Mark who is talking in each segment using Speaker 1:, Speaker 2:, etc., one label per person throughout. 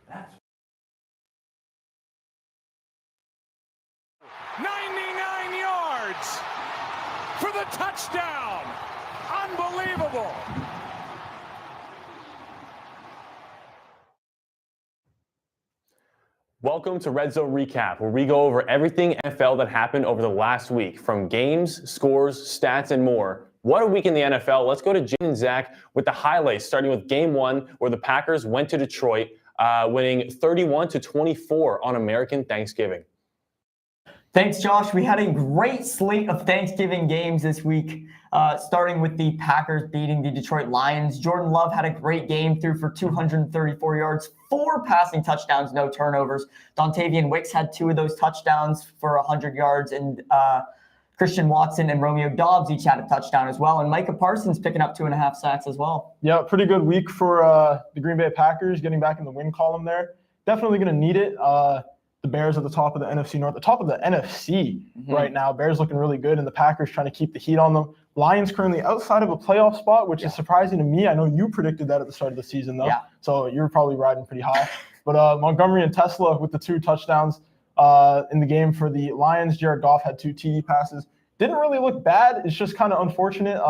Speaker 1: That's
Speaker 2: 99 yards for the touchdown. Unbelievable.
Speaker 3: Welcome to Red Zone Recap, where we go over everything NFL that happened over the last week, from games, scores, stats, and more. What a week in the NFL. Let's go to Jim and Zach with the highlights, starting with Game 1, where the Packers went to Detroit, winning 31-24 on American Thanksgiving.
Speaker 4: Thanks, Josh. We had a great slate of Thanksgiving games this week, starting with the Packers beating the Detroit Lions. Jordan Love had a great game, threw for 234 yards, 4 passing touchdowns, no turnovers. Dontavian Wicks had 2 of those touchdowns for 100 yards, and Christian Watson and Romeo Doubs each had a touchdown as well. And Micah Parsons picking up 2.5 sacks as well.
Speaker 5: Yeah, pretty good week for the Green Bay Packers, getting back in the win column there. Definitely going to need it. The Bears at the top of the NFC North, the top of the NFC right now. Bears looking really good, and the Packers trying to keep the heat on them. Lions currently outside of a playoff spot, which is surprising to me. I know you predicted that at the start of the season, though. So you're probably riding pretty high. But Montgomery and Tesla with the 2 touchdowns in the game for the Lions. Jared Goff had 2 TD passes. Didn't really look bad. It's just kind of unfortunate.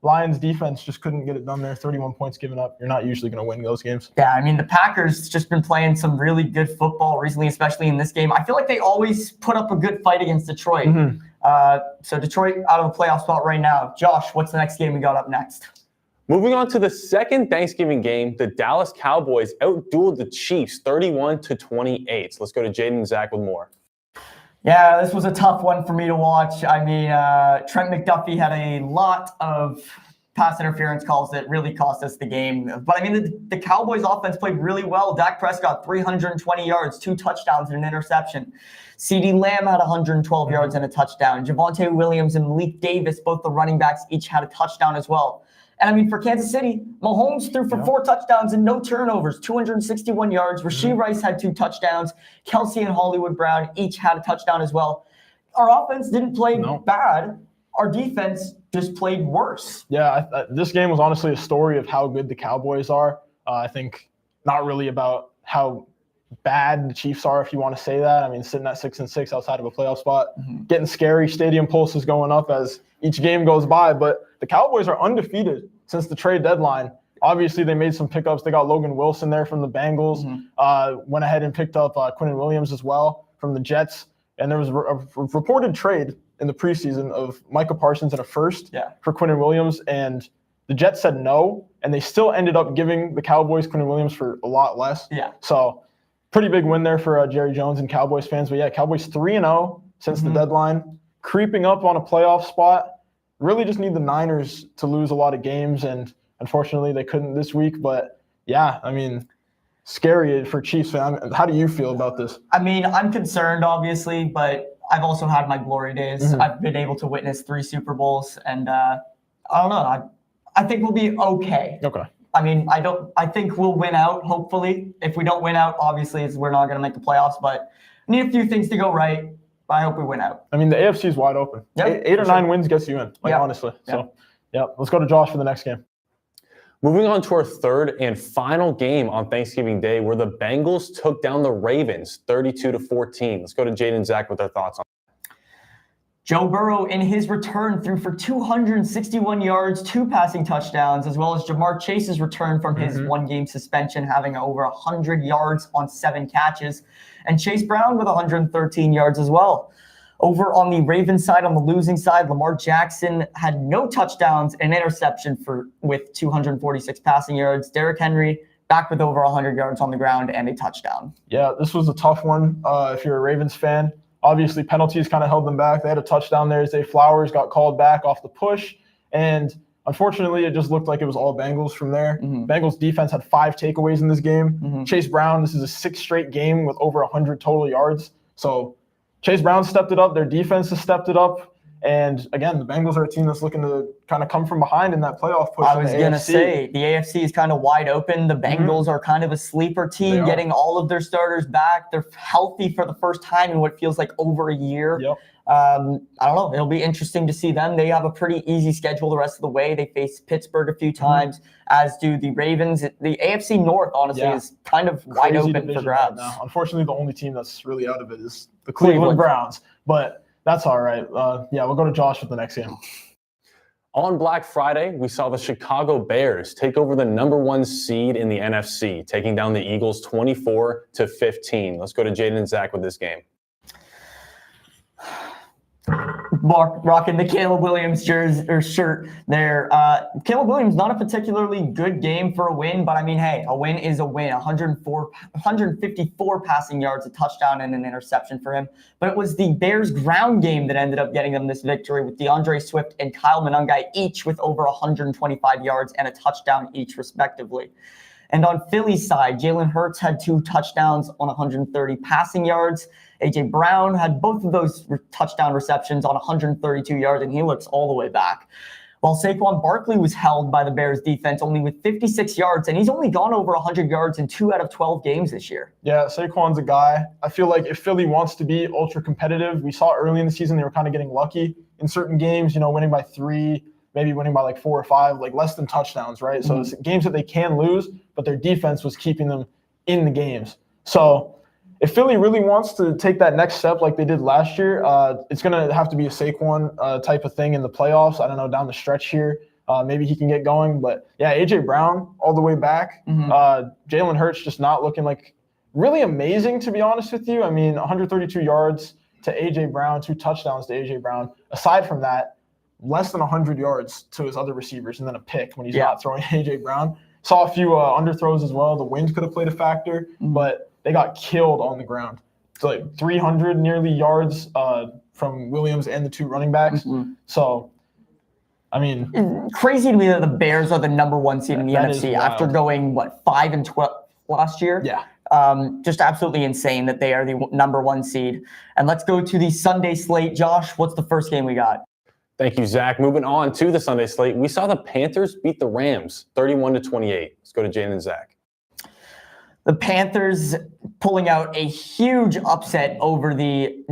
Speaker 5: Lions defense just couldn't get it done there. 31 points given up. You're not usually going to win those games.
Speaker 4: Yeah, I mean, the Packers just been playing some really good football recently, especially in this game. I feel like they always put up a good fight against Detroit. So Detroit out of a playoff spot right now. Josh, what's the next game we got up next?
Speaker 3: Moving on to the second Thanksgiving game, the Dallas Cowboys outdueled the Chiefs 31-28. Let's go to Jaden and Zach with more.
Speaker 4: Yeah, this was a tough one for me to watch. I mean, Trent McDuffie had a lot of pass interference calls that really cost us the game. But, I mean, the Cowboys offense played really well. Dak Prescott, 320 yards, 2 touchdowns and an interception. CeeDee Lamb had 112 yards and a touchdown. Javonte Williams and Malik Davis, both the running backs, each had a touchdown as well. And, I mean, for Kansas City, Mahomes threw for 4 touchdowns and no turnovers, 261 yards. Rashee Rice had 2 touchdowns. Kelsey and Hollywood Brown each had a touchdown as well. Our offense didn't play bad. Our defense just played worse.
Speaker 5: Yeah, this game was honestly a story of how good the Cowboys are. I think not really about how bad the Chiefs are, if you want to say that. I mean, sitting at 6-6 outside of a playoff spot, getting scary. Stadium pulses going up as each game goes by. But the Cowboys are undefeated since the trade deadline. Obviously, they made some pickups. They got Logan Wilson there from the Bengals. Went ahead and picked up Quinnen Williams as well from the Jets. And there was a reported trade in the preseason of Micah Parsons and a first for Quinnen Williams. And the Jets said no, and they still ended up giving the Cowboys Quinnen Williams for a lot less. So pretty big win there for Jerry Jones and Cowboys fans. But, yeah, Cowboys 3-0 since the deadline, creeping up on a playoff spot. Really just need the Niners to lose a lot of games, and unfortunately they couldn't this week. But, yeah, I mean, scary for Chiefs fans. How do you feel about this?
Speaker 4: I mean, I'm concerned, obviously, but I've also had my glory days. I've been able to witness 3 Super Bowls, and I don't know. I think we'll be okay. I mean, I think we'll win out, hopefully. If we don't win out, obviously, we're not going to make the playoffs, but need a few things to go right. I hope we win out.
Speaker 5: I mean, the AFC is wide open. 8 or 9 wins gets you in, honestly. So, let's go to Josh for the next game.
Speaker 3: Moving on to our third and final game on Thanksgiving Day, where the Bengals took down the Ravens 32-14. Let's go to Jaden and Zach with their thoughts on it.
Speaker 4: Joe Burrow, in his return, threw for 261 yards, 2 passing touchdowns, as well as Jamar Chase's return from his 1-game suspension, having over 100 yards on 7 catches, and Chase Brown with 113 yards as well. Over on the Ravens side, on the losing side, Lamar Jackson had no touchdowns and interception with 246 passing yards. Derrick Henry back with over 100 yards on the ground and a touchdown.
Speaker 5: Yeah, this was a tough one if you're a Ravens fan. Obviously, penalties kind of held them back. They had a touchdown there. Zay Flowers got called back off the push. And unfortunately, it just looked like it was all Bengals from there. Bengals defense had 5 takeaways in this game. Chase Brown, this is a 6th straight game with over 100 total yards. So Chase Brown stepped it up. Their defense has stepped it up. And, again, the Bengals are a team that's looking to kind of come from behind in that playoff push.
Speaker 4: I was going to say, the AFC is kind of wide open. The Bengals are kind of a sleeper team, getting all of their starters back. They're healthy for the first time in what feels like over a year. I don't know. It'll be interesting to see them. They have a pretty easy schedule the rest of the way. They face Pittsburgh a few times, as do the Ravens. The AFC North, honestly, is kind of wide
Speaker 5: Crazy
Speaker 4: open for
Speaker 5: division
Speaker 4: grabs.
Speaker 5: right now. Unfortunately, the only team that's really out of it is the Cleveland Browns. But that's all right. We'll go to Josh with the next game.
Speaker 3: On Black Friday, we saw the Chicago Bears take over the #1 seed in the NFC, taking down the Eagles 24-15. Let's go to Jaden and Zach with this game.
Speaker 4: Rocking the Caleb Williams shirt there. Caleb Williams, not a particularly good game for a win, but I mean, hey, a win is a win. 154 passing yards, a touchdown, and an interception for him. But it was the Bears ground game that ended up getting them this victory, with DeAndre Swift and Kyle Monangai each with over 125 yards and a touchdown each, respectively. And on Philly's side, Jalen Hurts had 2 touchdowns on 130 passing yards. A.J. Brown had both of those touchdown receptions on 132 yards, and he looks all the way back. While Saquon Barkley was held by the Bears defense only with 56 yards, and he's only gone over 100 yards in 2 out of 12 games this year.
Speaker 5: Yeah, Saquon's a guy. I feel like if Philly wants to be ultra competitive, we saw early in the season they were kind of getting lucky in certain games, winning by 3, maybe winning by like 4 or 5, like less than touchdowns, right? So it's games that they can lose, but their defense was keeping them in the games. So if Philly really wants to take that next step like they did last year, it's going to have to be a Saquon type of thing in the playoffs. I don't know, down the stretch here. Maybe he can get going. But, yeah, A.J. Brown all the way back. Jalen Hurts just not looking like really amazing, to be honest with you. I mean, 132 yards to A.J. Brown, 2 touchdowns to A.J. Brown. Aside from that, less than 100 yards to his other receivers and then a pick when he's not throwing A.J. Brown. Saw a few underthrows as well. The wind could have played a factor, but they got killed on the ground. It's like 300 nearly yards from Williams and the 2 running backs. So, I mean,
Speaker 4: crazy to me that the Bears are the #1 seed in the NFC after going 5-12 last year.
Speaker 5: Yeah.
Speaker 4: Just absolutely insane that they are the #1 seed. And let's go to the Sunday slate. Josh, what's the first game we got?
Speaker 3: Thank you, Zach. Moving on to the Sunday slate, we saw the Panthers beat the Rams 31-28. Let's go to Jane and Zach.
Speaker 4: The Panthers pulling out a huge upset over the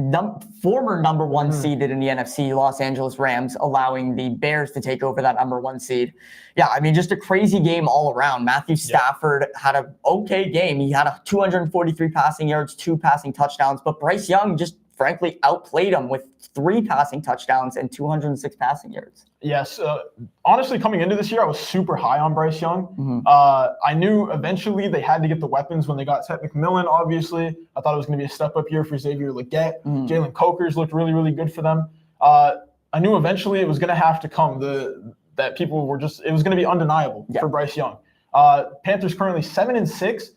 Speaker 4: former #1 seeded in the NFC, Los Angeles Rams, allowing the Bears to take over that #1 seed. Yeah, I mean, just a crazy game all around. Matthew Stafford had an okay game. He had 243 passing yards, 2 passing touchdowns, but Bryce Young just frankly outplayed him with 3 passing touchdowns and 206 passing yards.
Speaker 5: Yes. Honestly, coming into this year, I was super high on Bryce Young. I knew eventually they had to get the weapons when they got Ted McMillan, obviously. I thought it was going to be a step-up year for Xavier Legette. Jalen Cokers looked really, really good for them. I knew eventually it was going to have to come, that people were just – it was going to be undeniable for Bryce Young. Panthers currently 7-6.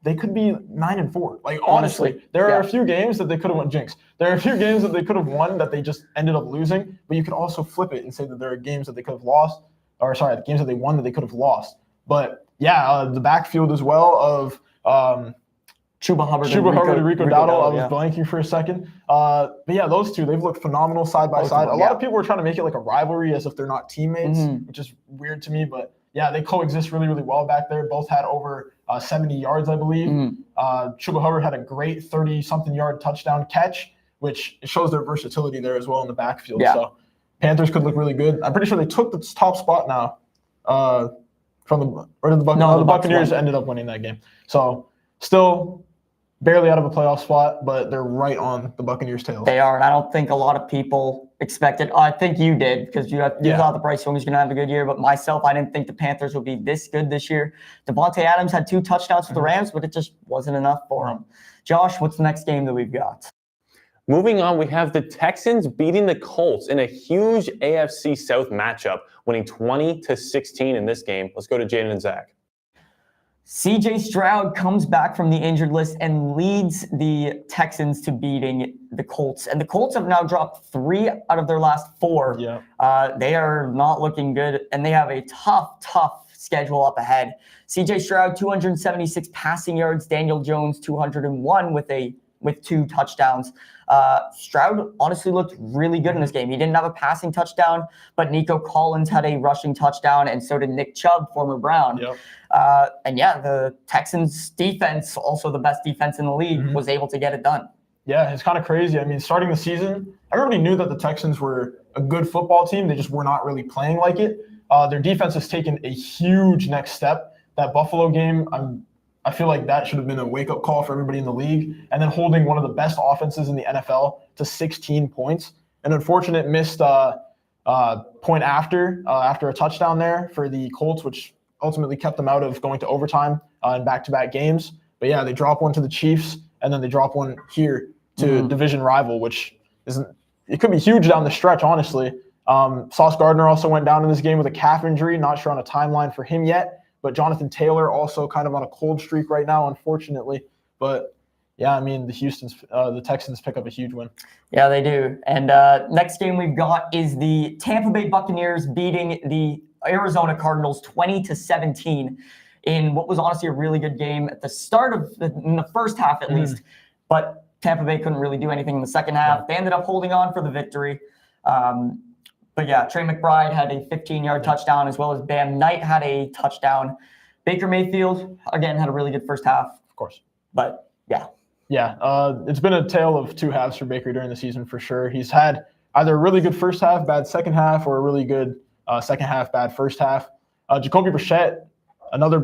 Speaker 5: They could be 9-4. Like, honestly, there are a few games that they could have won. Jinx. There are a few games that they could have won that they just ended up losing. But you could also flip it and say that there are games that they could have lost. Or, sorry, the games that they won that they could have lost. But, yeah, the backfield as well of
Speaker 4: Chuba Hubbard
Speaker 5: and Rico Dowdle. I was blanking for a second. But, yeah, those two, they've looked phenomenal side by side. A lot of people were trying to make it like a rivalry as if they're not teammates, which is weird to me. But, yeah, they coexist really, really well back there. Both had over 70 yards, I believe. Chuba Hubbard had a great 30-something yard touchdown catch, which shows their versatility there as well in the backfield. So Panthers could look really good. I'm pretty sure they took the top spot now from the Buccaneers ended up winning that game. So still barely out of a playoff spot, but they're right on the Buccaneers' tail.
Speaker 4: They are, and I don't think a lot of people expected. I think you did, because you thought the Bryce Young was going to have a good year, but myself, I didn't think the Panthers would be this good this year. Devontae Adams had 2 touchdowns for the Rams, but it just wasn't enough for him. Josh, what's the next game that we've got?
Speaker 3: Moving on, we have the Texans beating the Colts in a huge AFC South matchup, winning 20-16 in this game. Let's go to Jaden and Zach.
Speaker 4: C.J. Stroud comes back from the injured list and leads the Texans to beating the Colts. And the Colts have now dropped 3 out of their last 4. They are not looking good, and they have a tough schedule up ahead. C.J. Stroud, 276 passing yards. Daniel Jones, 201 with 2 touchdowns. Stroud honestly looked really good in this game. He didn't have a passing touchdown, but Nico Collins had a rushing touchdown, and so did Nick Chubb, former Brown. And yeah, the Texans defense, also the best defense in the league, was able to get it done.
Speaker 5: Yeah, it's kind of crazy. I mean, starting the season, everybody knew that the Texans were a good football team. They just were not really playing like it. Their defense has taken a huge next step. That Buffalo game, I feel like that should have been a wake-up call for everybody in the league. And then holding one of the best offenses in the NFL to 16 points. An unfortunate missed point after a touchdown there for the Colts, which ultimately kept them out of going to overtime in back-to-back games. But yeah, they drop one to the Chiefs, and then they drop one here to division rival, which it could be huge down the stretch, honestly. Sauce Gardner also went down in this game with a calf injury. Not sure on a timeline for him yet. But Jonathan Taylor also kind of on a cold streak right now, unfortunately. But yeah, I mean, the Texans pick up a huge win.
Speaker 4: Yeah, they do. And next game we've got is the Tampa Bay Buccaneers beating the Arizona Cardinals 20-17 in what was honestly a really good game at the start of in the first half at least. But Tampa Bay couldn't really do anything in the second half. They ended up holding on for the victory. But yeah, Trey McBride had a 15-yard touchdown, as well as Bam Knight had a touchdown. Baker Mayfield, again, had a really good first half.
Speaker 5: Of course.
Speaker 4: But yeah.
Speaker 5: Yeah, it's been a tale of two halves for Baker during the season for sure. He's had either a really good first half, bad second half, or a really good second half, bad first half. Jacoby Brissett, another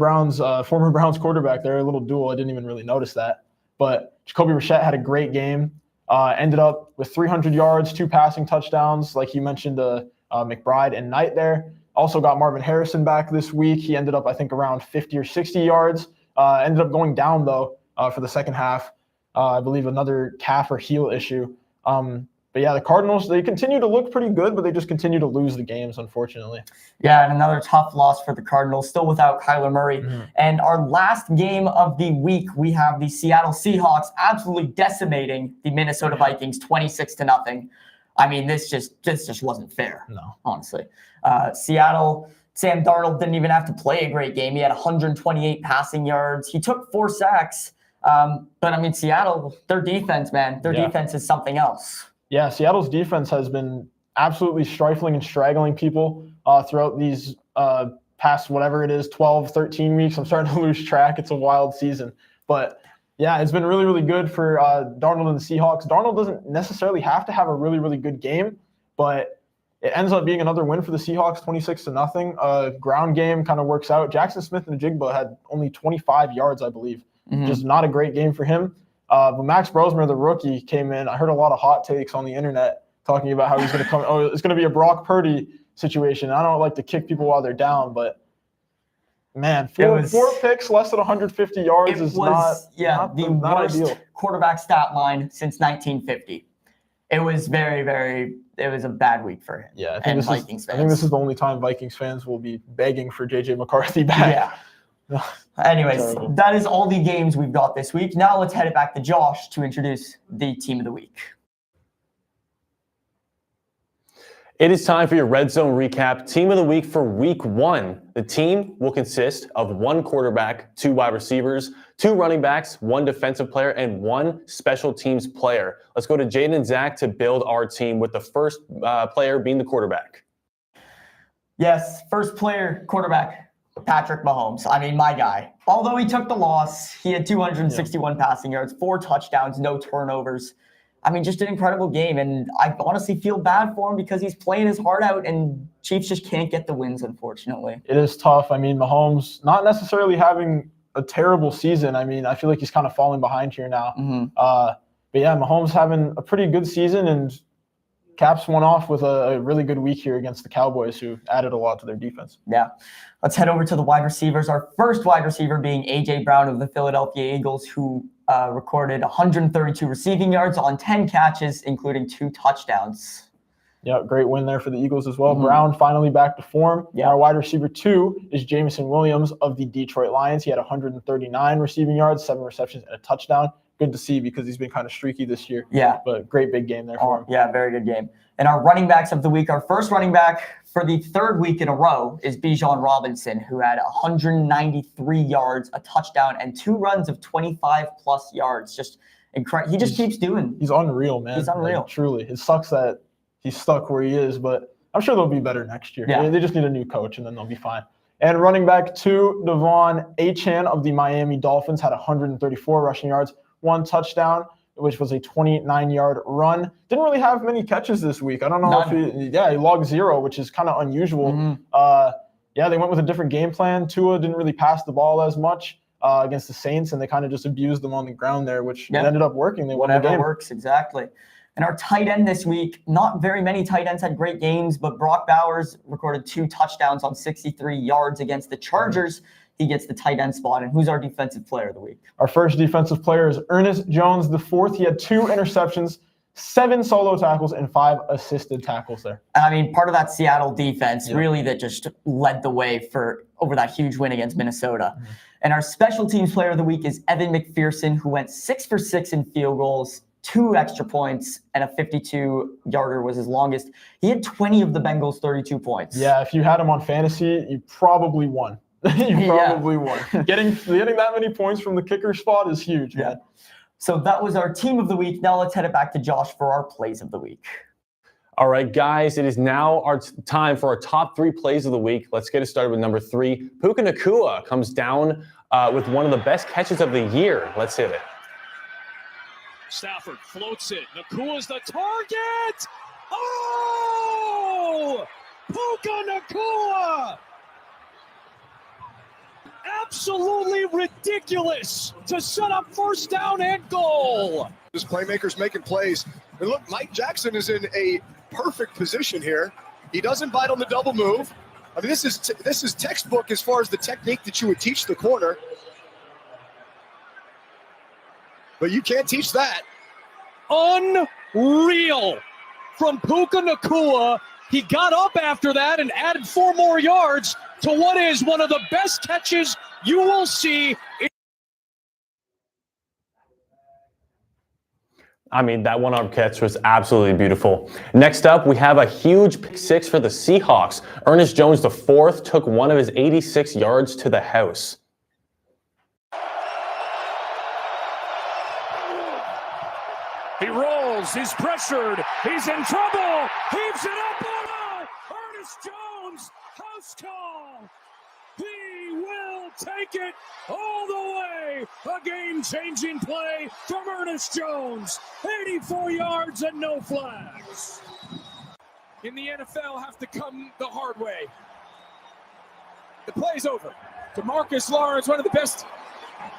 Speaker 5: former Browns quarterback, they're a little duel. I didn't even really notice that. But Jacoby Brissett had a great game. Ended up with 300 yards, 2 passing touchdowns, like you mentioned, McBride and Knight there. Also got Marvin Harrison back this week. He ended up, I think, around 50 or 60 yards. Ended up going down, though, for the second half. I believe another calf or heel issue. But yeah, the Cardinals, they continue to look pretty good, but they just continue to lose the games, unfortunately.
Speaker 4: Yeah, and another tough loss for the Cardinals, still without Kyler Murray. And our last game of the week, we have the Seattle Seahawks absolutely decimating the Minnesota Vikings 26-0. I mean, this just wasn't fair.
Speaker 5: No.
Speaker 4: Honestly. Seattle, Sam Darnold didn't even have to play a great game. He had 128 passing yards. He took 4 sacks. But I mean, Seattle, their defense, man, defense is something else.
Speaker 5: Yeah, Seattle's defense has been absolutely stifling and straggling people throughout these past, whatever it is, 12, 13 weeks. I'm starting to lose track. It's a wild season. But yeah, it's been really, really good for Darnold and the Seahawks. Darnold doesn't necessarily have to have a really, really good game, but it ends up being another win for the Seahawks, 26-0. Ground game kind of works out. Jackson Smith-Njigba had only 25 yards, I believe. Just not a great game for him. But Max Brosmer, the rookie, came in. I heard a lot of hot takes on the internet talking about how he's going to come. Oh, it's going to be a Brock Purdy situation. I don't like to kick people while they're down, but man, four picks, less than 150 yards is not
Speaker 4: the worst
Speaker 5: ideal.
Speaker 4: Quarterback stat line since 1950. It was it was a bad week for him.
Speaker 5: Yeah,
Speaker 4: I think
Speaker 5: this is the only time Vikings fans will be begging for JJ McCarthy back.
Speaker 4: Yeah. Anyways, that is all the games we've got this week. Now let's head it back to Josh to introduce the team of the week.
Speaker 3: It is time for your Red Zone recap. Team of the week for week 1. The team will consist of 1 quarterback, 2 wide receivers, 2 running backs, 1 defensive player, and 1 special teams player. Let's go to Jaden and Zach to build our team with the first player being the quarterback.
Speaker 4: Yes, first player, quarterback. Patrick Mahomes. I mean, my guy. Although he took the loss, he had 261 passing yards, 4 touchdowns, no turnovers. I mean, just an incredible game. And I honestly feel bad for him because he's playing his heart out and Chiefs just can't get the wins, unfortunately.
Speaker 5: It is tough. I mean, Mahomes not necessarily having a terrible season. I mean, I feel like he's kind of falling behind here now. But yeah, Mahomes having a pretty good season, and caps one off with a really good week here against the Cowboys, who added a lot to their defense.
Speaker 4: Yeah. Let's head over to the wide receivers. Our first wide receiver being A.J. Brown of the Philadelphia Eagles, who recorded 132 receiving yards on 10 catches, including 2 touchdowns.
Speaker 5: Yeah, great win there for the Eagles as well. Brown finally back to form. Yeah. Our wide receiver 2 is Jameson Williams of the Detroit Lions. He had 139 receiving yards, 7 receptions, and a touchdown. Good to see because he's been kind of streaky this year. Yeah. But great big game there for him.
Speaker 4: Yeah, very good game. And our running backs of the week, our first running back for the 3rd week in a row is Bijan Robinson, who had 193 yards, a touchdown, and 2 runs of 25-plus yards. Just incredible. He just keeps doing.
Speaker 5: He's unreal, man.
Speaker 4: He's unreal.
Speaker 5: Like, truly. It sucks that he's stuck where he is, but I'm sure they'll be better next year.
Speaker 4: Yeah.
Speaker 5: They just need a new coach, and then they'll be fine. And running back 2, Devon Achane of the Miami Dolphins had 134 rushing yards, 1 touchdown. which was a 29-yard run. Didn't really have many catches this week. I don't know
Speaker 4: None.
Speaker 5: he logged 0, which is kind of unusual. They went with a different game plan. Tua didn't really pass the ball as much against the Saints, and they kind of just abused them on the ground there, which ended up working. They won the game.
Speaker 4: Whatever works, exactly. And our tight end this week, not very many tight ends had great games, but Brock Bowers recorded 2 touchdowns on 63 yards against the Chargers. He gets the tight end spot. And who's our defensive player of the week?
Speaker 5: Our first defensive player is Ernest Jones IV. He had 2 interceptions, 7 solo tackles, and 5 assisted tackles there.
Speaker 4: I mean, part of that Seattle defense really that just led the way over that huge win against Minnesota. And our special teams player of the week is Evan McPherson, who went 6 for 6 in field goals, 2 extra points, and a 52-yarder was his longest. He had 20 of the Bengals' 32 points.
Speaker 5: Yeah, if you had him on fantasy, you probably won. You probably won. Getting that many points from the kicker spot is huge, man.
Speaker 4: So that was our team of the week. Now let's head it back to Josh for our plays of the week.
Speaker 3: All right, guys, it is now our time for our top 3 plays of the week. Let's get it started with number 3. Puka Nacua comes down with one of the best catches of the year. Let's hit it.
Speaker 2: Stafford floats it. Nakua's the target. Oh! Puka Nacua! Absolutely ridiculous to set up first down and goal.
Speaker 1: His playmakers making plays. And look, Mike Jackson is in a perfect position here. He doesn't bite on the double move. I mean, this is textbook as far as the technique that you would teach the corner. But you can't teach that.
Speaker 2: Unreal from Puka Nacua. He got up after that and added 4 more yards to what is one of the best catches you will see.
Speaker 3: I mean, that one-arm catch was absolutely beautiful. Next up, we have a huge pick 6 for the Seahawks. Ernest Jones IV took one of his 86 yards to the house.
Speaker 2: He rolls, he's pressured, he's in trouble, heaves it up on Ernest Jones, house call. He will take it all the way. A game-changing play from Ernest Jones. 84 yards and no flags. In the NFL have to come the hard way. The play's over. DeMarcus Lawrence, one of the best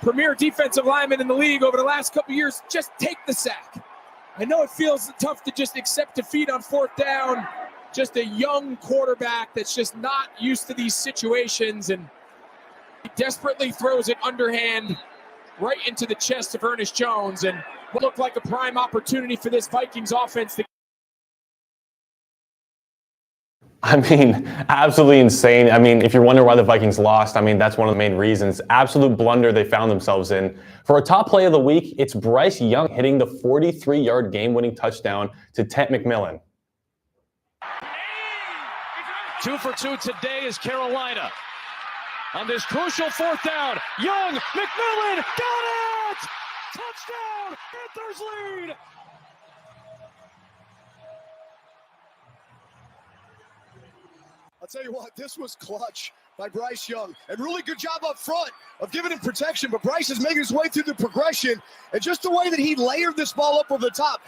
Speaker 2: premier defensive linemen in the league over the last couple of years, just take the sack. I know it feels tough to just accept defeat on 4th down. Just a young quarterback that's just not used to these situations, and he desperately throws it underhand right into the chest of Ernest Jones, and what looked like a prime opportunity for this Vikings offense to
Speaker 3: I mean, absolutely insane. I mean, if you're wondering why the Vikings lost, I mean, that's one of the main reasons. Absolute blunder they found themselves in. For a top play of the week, it's Bryce Young hitting the 43-yard game-winning touchdown to Ted McMillan.
Speaker 2: 2 for 2 today is Carolina. On this crucial 4th down, Young, McMillan, got it! Touchdown, Panthers lead!
Speaker 1: I'll tell you what, this was clutch by Bryce Young. And really good job up front of giving him protection. But Bryce is making his way through the progression. And just the way that he layered this ball up over the top.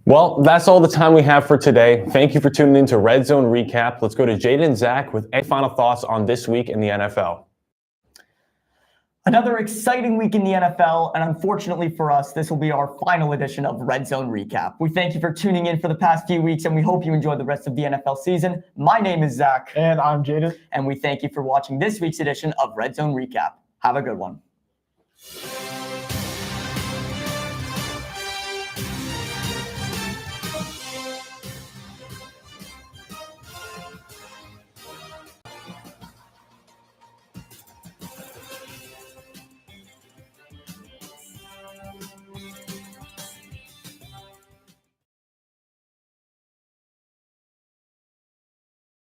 Speaker 3: Well, that's all the time we have for today. Thank you for tuning in to Red Zone Recap. Let's go to Jaden and Zach with any final thoughts on this week in the NFL.
Speaker 4: Another exciting week in the NFL, and unfortunately for us, this will be our final edition of Red Zone Recap. We thank you for tuning in for the past few weeks, and we hope you enjoyed the rest of the NFL season. My name is Zach.
Speaker 5: And I'm Jaden.
Speaker 4: And we thank you for watching this week's edition of Red Zone Recap. Have a good one.